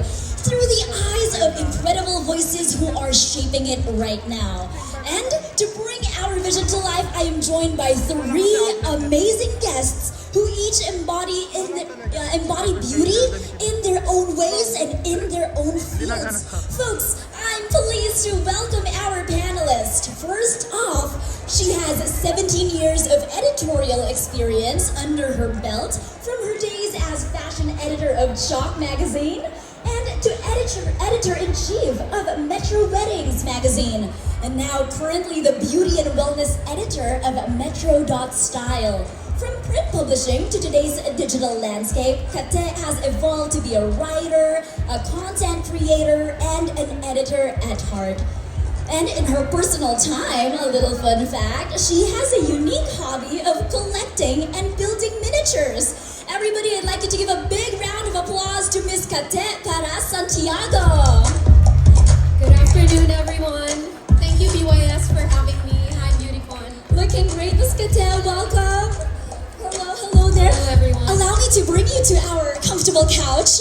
through the eyes of incredible voices who are shaping it right now. And to bring our vision to life, I am joined by three amazing guests who each embody beauty in their own ways and in their own fields. Folks, I'm pleased to welcome our panelist. First off, she has 17 years of editorial experience under her belt from her days as fashion editor of Chalk magazine and to editor-in-chief of Metro Weddings magazine, and now currently the beauty and wellness editor of Metro.style. From print publishing to today's digital landscape, Kate has evolved to be a writer, a content creator, and an editor at heart. And in her personal time, a little fun fact, she has a unique hobby of collecting and building miniatures. Everybody, I'd like you to give a big round of applause to Miss Kate para Santiago. Good afternoon, everyone. Thank you, BYS, for having me. Hi, Beautycon. Looking great, Miss Kate. Welcome. Hello there. Hello, everyone. Allow me to bring you to our comfortable couch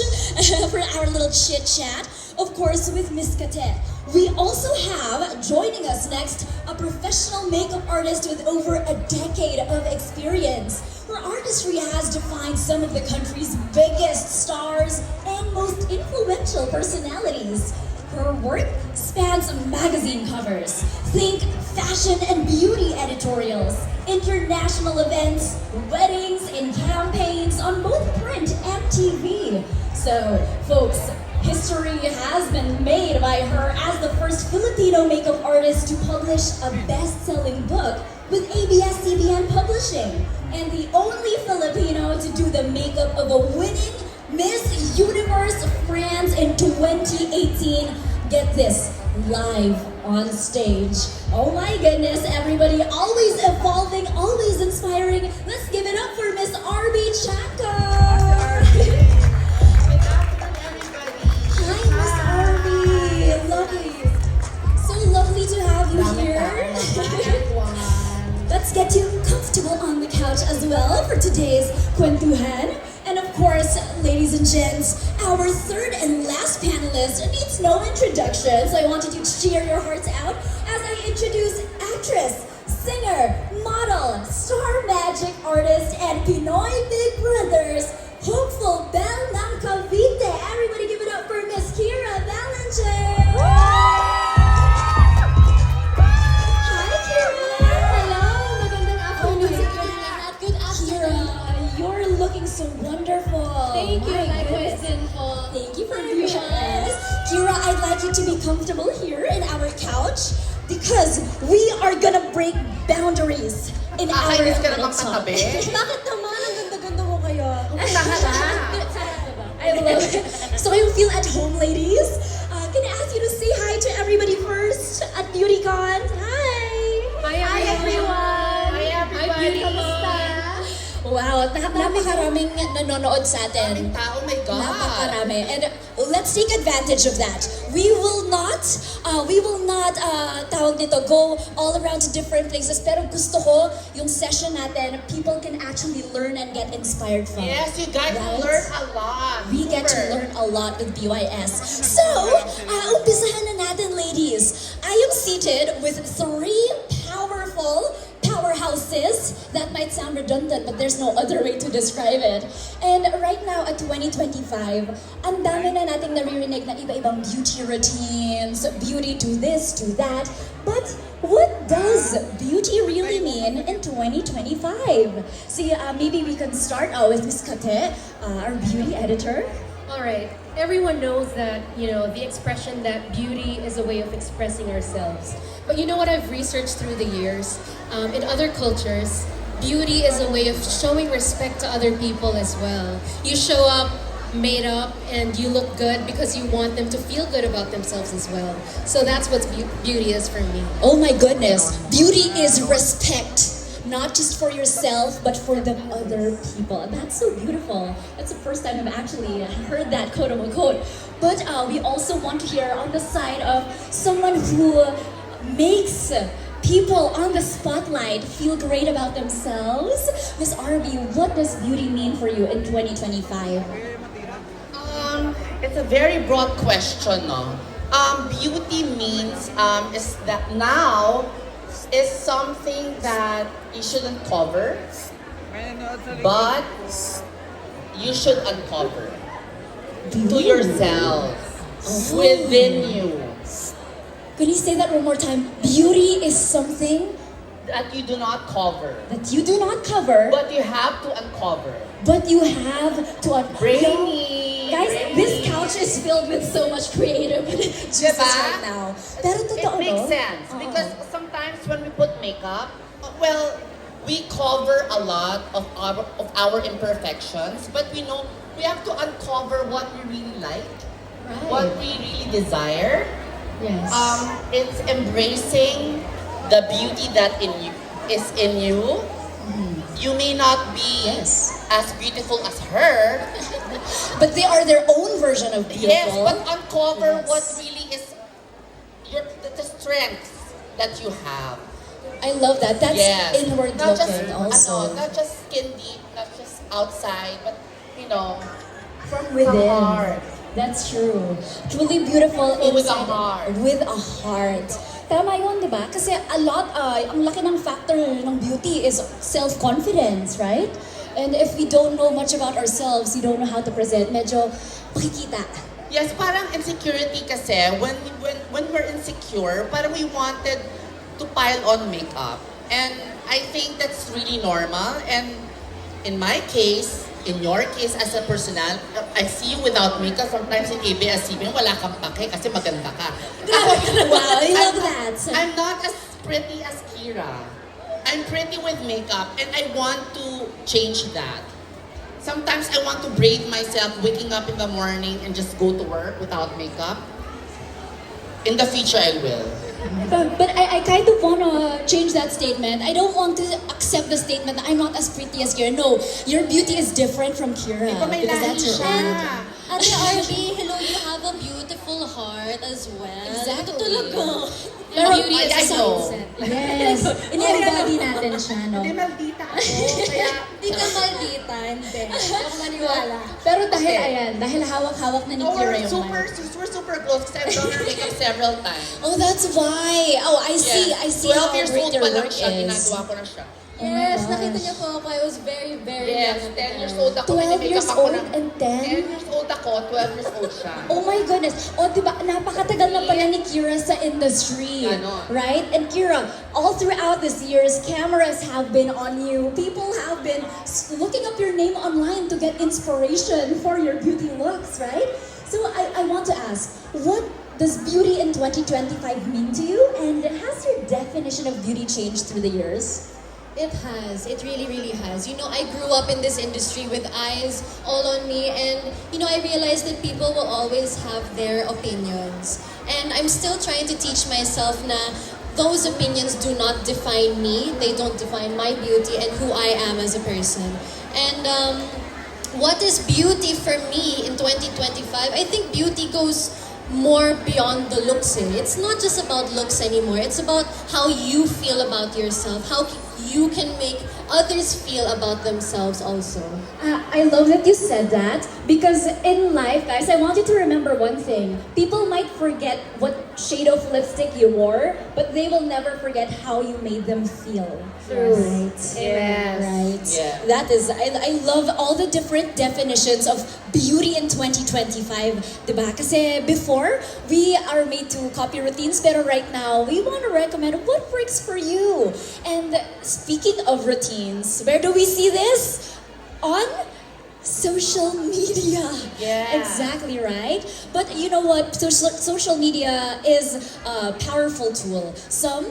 for our little chit chat. Of course, with Miss Kate. We also have, joining us next, a professional makeup artist with over a decade of experience. Her artistry has defined some of the country's biggest stars and most influential personalities. Her work spans magazine covers, think fashion and beauty editorials, international events, weddings, and campaigns on both print and TV. So, folks, history has been made by her as the first Filipino makeup artist to publish a best-selling book with ABS-CBN Publishing, and the only Filipino to do the makeup of a winning Miss Universe France in 2018. Get this, live on stage. Oh my goodness, everybody, always evolving, always inspiring. Let's give it up for Miss Arby Chaco. Hi, Miss Arby. Lovely. So lovely to have you here. Let's get you comfortable on the couch as well for today's Kwentuhan. And of course, ladies and gents, our third and last panelist needs no introduction, so I wanted you to cheer your hearts out as I introduce actress, singer, model, star magic artist, and Pinoy Big Brothers, hopeful Belle ng Cavite. Everybody give it up for Miss Kira Balinger. Hi, Kira. Hello, magandang afternoon. Good afternoon. You're looking so wonderful. Thank you, My likewise goodness. din po. Thank you for being with us. Kira, I'd like you to be comfortable here in our couch because we are gonna break boundaries in our Kainis ka little naman talk. katabi? Bakit naman? Ang ganda-ganda mo kayo. Sarap. I love it. So you feel at home, ladies? Can I ask you to say hi to everybody first at BeautyCon? Hi! Hi, everyone. Hi, everybody. Hi, Beauty. Kamusta? Wow, napakaraming nanonood sa atin. Maraming tao, oh my God. Napakarami. And let's take advantage of that. We will not, tawag nito, go all around to different places. Pero gusto ko, yung session natin, people can actually learn and get inspired from. Yes, you guys Right? will learn a lot. We get to Super. learn a lot with BYS. So, umpisahan na natin, ladies. I am seated with three powerful powerhouses. That might sound redundant, but there's no other way to describe it. And right now at 2025, ang dami na nating naririnig na iba-ibang beauty routines, beauty to this, to that. But what does beauty really mean in 2025? See, maybe we can start with Miss Kate, our beauty editor. All right. Everyone knows that, the expression that beauty is a way of expressing ourselves. But you know what I've researched through the years? In other cultures, beauty is a way of showing respect to other people as well. You show up made up and you look good because you want them to feel good about themselves as well. So that's what beauty is for me. Oh my goodness, beauty is respect. Not just for yourself, but for the other people. And that's so beautiful. That's the first time I've actually heard that quote unquote. But we also want to hear on the side of someone who makes people on the spotlight feel great about themselves. Miss Arby, what does beauty mean for you in 2025? It's a very broad question, no? Beauty means is that now is something that you shouldn't cover, but you should uncover to yourself, within you, Can you say that one more time? Beauty is something that you do not cover, that you do not cover, but you have to uncover. but you have to Brainy, Guys, brainy. this couch is filled with so much creative juices Diba? right now. Pero It totoo, makes no? sense Oo. because sometimes when we put makeup, well, we cover a lot of our imperfections, but we know we have to uncover what we really like, what Right. we really desire. Yes. It's embracing the beauty that is in you. You may not be Yes. as beautiful as her. But they are their own version of beautiful. Yes, but uncover Yes. what really is the strengths that you have. I love that. That's Yes. inward Not just, looking also. not just skin deep, not just outside, but From from within. heart. That's true. Truly beautiful People with a inside. heart. With a heart. Tama yun, di ba? Kasi ang laki ng factor ng beauty is self-confidence, right? And if we don't know much about ourselves, we don't know how to present, medyo makikita. Yes, parang insecurity kasi, when we're insecure, parang we wanted to pile on makeup. And I think that's really normal. And in my case, in your case as a personal, I see you without makeup sometimes in ABS-CBN, wala kang pake kasi maganda ka. Wow, I love that. I'm not as pretty as Kira. I'm pretty with makeup and I want to change that. Sometimes I want to brave myself waking up in the morning and just go to work without makeup. In the future, I will. But I kind of want to change that statement. I don't want to accept the statement that I'm not as pretty as Kira. No, your beauty is different from Kira. Iba may Because lahi that's your siya. own. Ate RB, hello, you have a beautiful heart as well. Exactly. Ito talaga. Pero Beauty is I a know. mindset. yes, in-embody natin siya, no? Hindi maldita ako, kaya... Di ka maldita, hindi. Huwag maniwala. Pero dahil Okay. ayan, dahil hawak-hawak na ni No, Kira we're yung super, mic. we're super close kasi I've done her makeup several times. Oh, that's why. Oh, I see. Yes. I see how 12 years great old your pa lang work siya, is. ginagawa ko na siya. Oh my Yes, nakita gosh. niyo po ako. I was very, very Yes, young. 10 years old ako. 12 mini-makeup years ako old ng- and 10? 10 years old ako, 12 years old siya. Oh my goodness. O, diba, napakatagal na pala ni Kira sa industry. Ganon. Right? And Kira, all throughout these years, cameras have been on you. People have been looking up your name online to get inspiration for your beauty looks, right? So I want to ask, what does beauty in 2025 mean to you? And has your definition of beauty changed through the years? It has. It really, really has. You know, I grew up in this industry with eyes all on me, and I realized that people will always have their opinions. And I'm still trying to teach myself na those opinions do not define me. They don't define my beauty and who I am as a person. And what is beauty for me in 2025? I think beauty goes more beyond the looks. It's not just about looks anymore. It's about how you feel about yourself, how you can make others feel about themselves also. I love that you said that because in life, guys, I want you to remember one thing. People might forget what shade of lipstick you wore, but they will never forget how you made them feel. Right? Yes. Right. Yeah. That is, I love all the different definitions of beauty in 2025. Diba? Kasi before, we are made to copy routines, pero right now, we want to recommend what works for you. And speaking of routines, where do we see this? On social media. Yeah. Exactly right. But you know what? Social media is a powerful tool. Some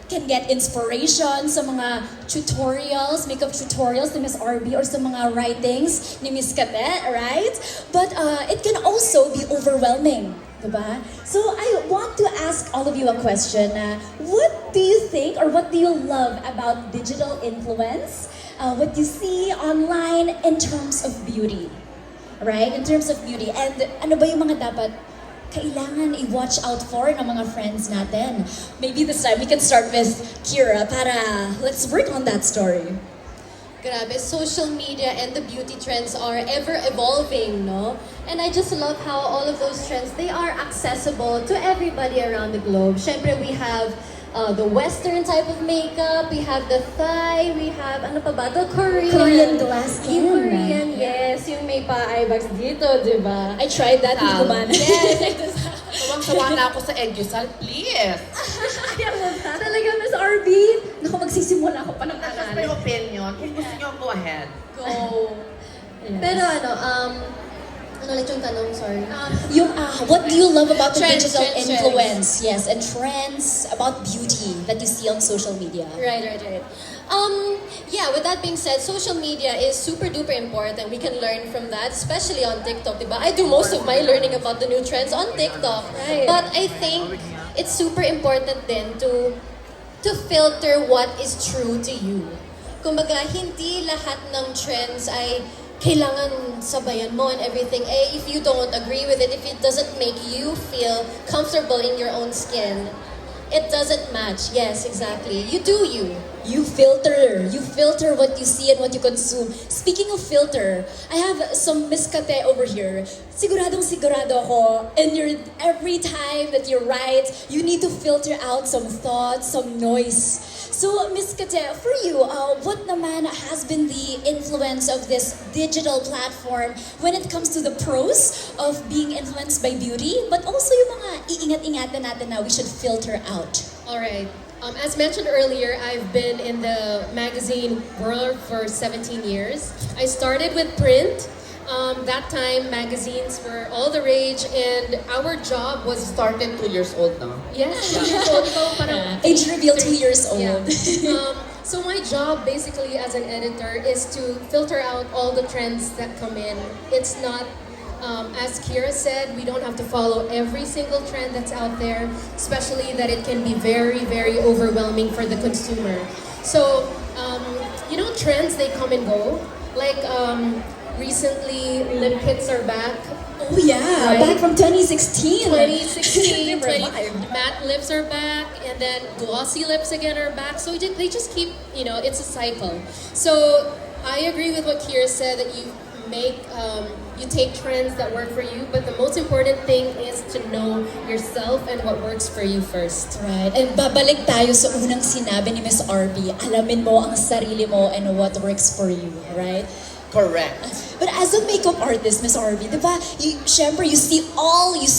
can get inspiration sa mga tutorials, makeup tutorials ni Miss RB or sa mga writings ni Miss Kate, right? But it can also be overwhelming. Diba? So I want to ask all of you a question. What do you think or what do you love about digital influence? What you see online in terms of beauty? Right? In terms of beauty. And ano ba yung mga dapat kailangan i-watch out for ng mga friends natin? Maybe this time we can start with Kira para let's work on that story. Grabe, social media and the beauty trends are ever evolving, no? And I just love how all of those trends, they are accessible to everybody around the globe. Syempre, we have the Western type of makeup, we have the Thai, we have, ano pa ba? The Korean. Korean glass skin, Yung Korean, right? yes. Yung may pa-eye bags dito, di ba? I tried that, hindi ko man. Yes, Sawang-sawa na ako sa Eggusal, please. ayaw mo ba? Talaga, Miss RB? Naku, magsisimula ako pa ng That's just my pangalan. opinion. Kung gusto nyo, go ahead. Go. Pero ano ulit yung tanong? Sorry. What do you love about the Trends, digital trends, influence? Yes, and trends about beauty that you see on social media. Right. Yeah, with that being said, social media is super duper important. We can learn from that, especially on TikTok, diba? I do most of my learning about the new trends on TikTok. Right. But I think it's super important then to filter what is true to you. Kumbaga, hindi lahat ng trends ay kailangan sabayan mo and everything. If you don't agree with it, if it doesn't make you feel comfortable in your own skin, it doesn't match. Yes, exactly. You do you. You filter what you see and what you consume. Speaking of filter, I have some miskate over here. Sigurado ako, and every time that you write, you need to filter out some thoughts, some noise. So, Miss Kate, for you, what naman has been the influence of this digital platform when it comes to the pros of being influenced by beauty, but also yung mga iingat-ingatan natin na we should filter out? Alright. As mentioned earlier, I've been in the magazine world for 17 years. I started with print. That time, magazines were all the rage, and our job was Started 2 years old now. Yes, 2 years old. Ikaw parang Age reveal 2 years old. Yeah. So my job basically as an editor is to filter out all the trends that come in. It's not, as Kira said, we don't have to follow every single trend that's out there, especially that it can be very, very overwhelming for the consumer. So, trends, they come and go. Like, recently, lip kits are back. Oh yeah, Right. back from 2016. 2016, They revived. matte lips are back, and then glossy lips again are back. So they just keep, it's a cycle. So I agree with what Kira said, that you take trends that work for you, but the most important thing is to know yourself and what works for you first. Right. And babalik tayo sa unang sinabi ni Miss RB. Alamin mo ang sarili mo and what works for you, right? Correct. But as a makeup artist, Miss RB, di ba, syempre, you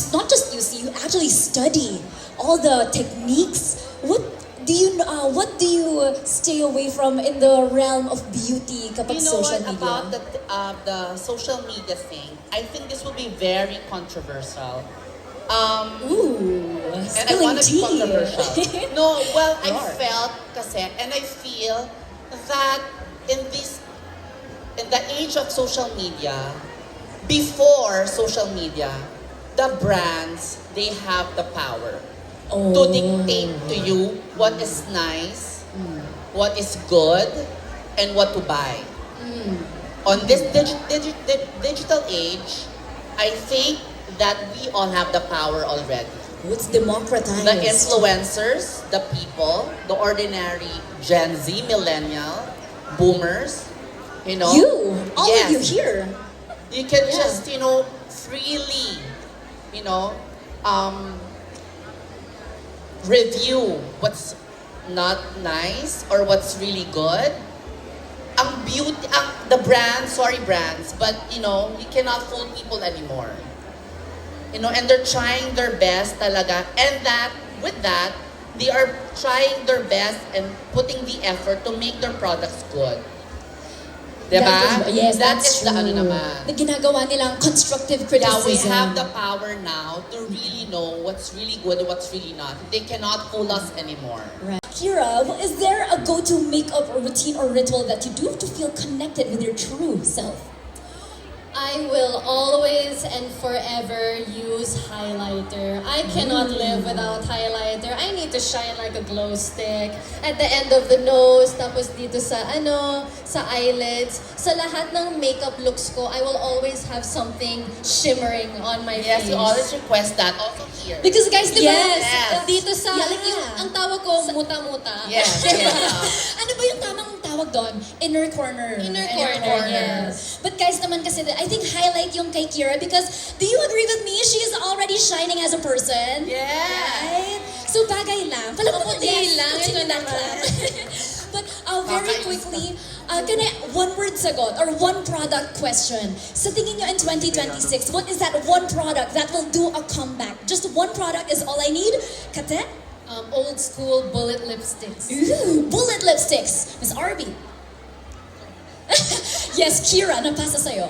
not just you see, you actually study all the techniques. What do you stay away from in the realm of beauty kapag You know social what media? about the social media thing? I think this will be very controversial. Ooh, And I spilling want to be tea. controversial. No, well, I Sure. felt kasi, and I feel that in the age of social media, before social media, the brands, they have the power to dictate to you what is nice, what is good, and what to buy. On this digital age, I think that we all have the power already. It's democratized. The influencers, the people, the ordinary Gen Z, millennial, boomers, All Yes. of you here. You can Yeah. just, freely, review what's not nice or what's really good. The brands, sorry brands, but you cannot fool people anymore. And they're trying their best talaga. And with that, they are trying their best and putting the effort to make their products good. Diba? Yes, That that's is the true. naman. Na ginagawa nilang constructive Yeah, criticism. we have the power now to really know what's really good and what's really not. They cannot fool us anymore. Right. Kira, is there a go-to makeup or routine or ritual that you do to feel connected with your true self? I will always and forever use highlighter. I cannot live without highlighter. I need to shine like a glow stick. At the end of the nose, tapos dito sa eyelids. Sa lahat ng makeup looks ko, I will always have something shimmering on my Yes, face. you always request that. Also here. Because guys, di ba? Yes. Dito sa, Yeah. like yung, ang tawag ko, muta-muta. Yes, yes. Ano ba yung tamang tawag tawag doon? Inner corner. Inner corner, yes. But guys naman kasi, I think highlight yung kay Kira because do you agree with me? She is already shining as a person. Yeah. Right? So bagay lang. Puti lang, puti ito lang. naman. But very quickly, can I, one word sagot or one product question. Sa tingin nyo in 2026, what is that one product that will do a comeback? Just one product is all I need. Kate? Old school bullet lipsticks. Ooh, bullet lipsticks. Miss Arby. Yes, Kira, napasa sa'yo.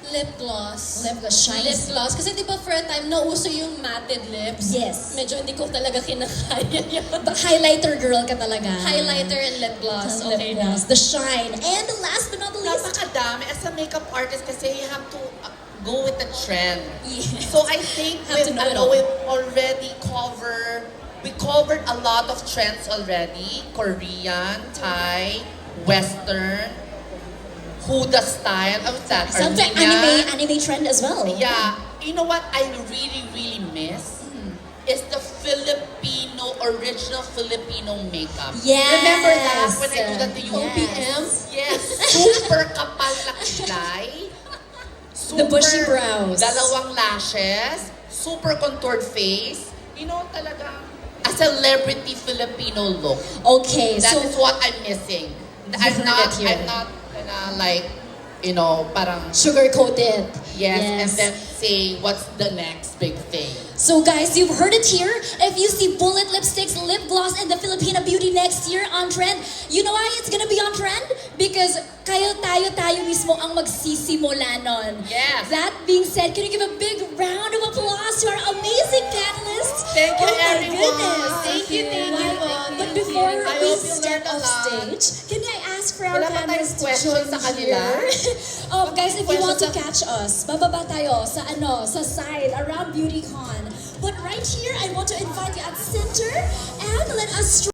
Lip gloss. Lip gloss, shine. Lip gloss. Kasi di ba for a time, nauso yung matted lips. Yes. Medyo hindi ko talaga kinakaya yun. But highlighter girl ka talaga. Highlighter and lip gloss. Lip Okay na. gloss, the shine. And last but not the least, Napakadami. As a makeup artist kasi you have to go with the trend. Yes. So I think Have to know it all. we've already covered a lot of trends already. Korean, Thai, Western, Huda style. What's that? something Armenia. anime trend as well. Yeah. You know what I really, really miss? Is the original Filipino makeup. Yes. Remember that when I do that to you? Yes. Yes. Super kapal na kilay. The bushy brows. Dalawang lashes. Super contoured face. You know, talagang a celebrity Filipino look. Okay, That so is what I'm missing. heard it here. I'm not gonna like, you know, parang sugar-coated. yes, and then say what's the next big thing. So guys, you've heard it here. If you see bullet lipsticks, lip gloss, and the Filipino beauty next year on trend, you know why it's gonna be on trend? Because tayo mismo ang magsisimula nun. Yes. That being said, can you give a big round of applause to our amazing panelists? Thank you, Oh my everyone. goodness. Thank you. But before I we hope you step learned a off lot. stage, can I ask for our Wala pa tayong panelists to questions join sa kanila? here? Guys, if you want to catch us, bababa tayo sa side around BeautyCon. But right here, I want to invite you at center and let us